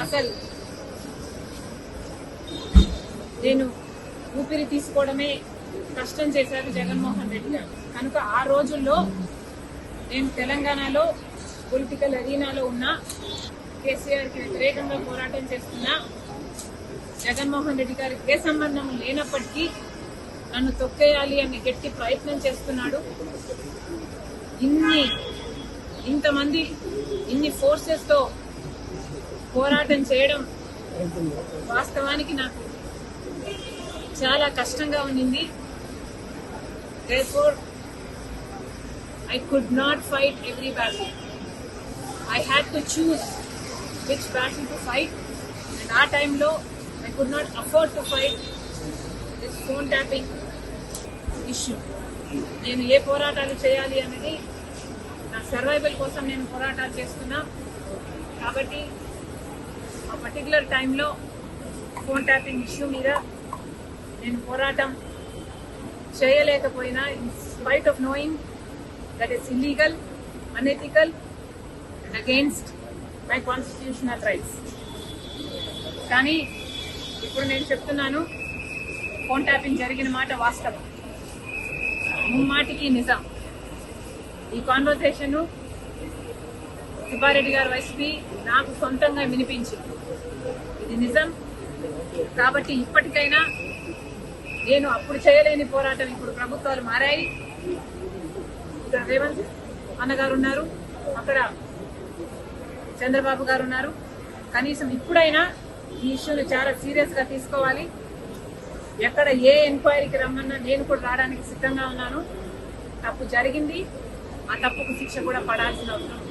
అసలు నేను ఊపిరి తీసుకోవడమే కష్టం చేశారు జగన్మోహన్ రెడ్డి గారు. కనుక ఆ రోజుల్లో నేను తెలంగాణలో పొలిటికల్ అరీనాలో ఉన్న కేసీఆర్కి వ్యతిరేకంగా పోరాటం చేస్తున్నా జగన్మోహన్ రెడ్డి గారికి ఏ సంబంధం లేనప్పటికీ నన్ను తొక్కేయాలి అని గట్టి ప్రయత్నం చేస్తున్నాడు. ఇంతమంది ఇన్ని ఫోర్సెస్ తో పోరాటం చేయడం వాస్తవానికి నాకు చాలా కష్టంగా ఉండింది. Therefore, I could not fight every battle. I had to choose which battle to fight, and ఆ టైంలో I could not afford to fight this phone tapping issue. నేను ఏ పోరాటాలు చేయాలి అనేది నా సర్వైవల్ కోసం నేను పోరాటాలు చేస్తున్నా. కాబట్టి ఆ పర్టికులర్ టైంలో ఫోన్ ట్యాపింగ్ ఇష్యూ మీద నేను పోరాటం చేయలేకపోయినా, in spite of knowing that it's illegal, unethical and against my constitutional rights. కానీ ఇప్పుడు నేను చెప్తున్నాను, ఫోన్ ట్యాపింగ్ జరిగిన మాట వాస్తవం, ముమ్మాటికి నిజం. ఈ కాన్వర్సేషన్ సుబ్బారెడ్డి గారు వైసీపీ నాకు సొంతంగా వినిపించింది. ఇది నిజం. కాబట్టి ఇప్పటికైనా నేను అప్పుడు చేయలేని పోరాటం ఇప్పుడు ప్రభుత్వాలు మారాయి. ఇక్కడ రేవంత్ అన్నగారు ఉన్నారు, అక్కడ చంద్రబాబు గారు ఉన్నారు. కనీసం ఇప్పుడైనా ఈ ఇష్యూని చాలా సీరియస్ గా తీసుకోవాలి. ఎక్కడ ఏ ఎంక్వైరీకి రమ్మన్నా నేను కూడా రావడానికి సిద్ధంగా ఉన్నాను. తప్పు జరిగింది, ఆ తప్పుకు శిక్ష కూడా పడాల్సిన అవసరం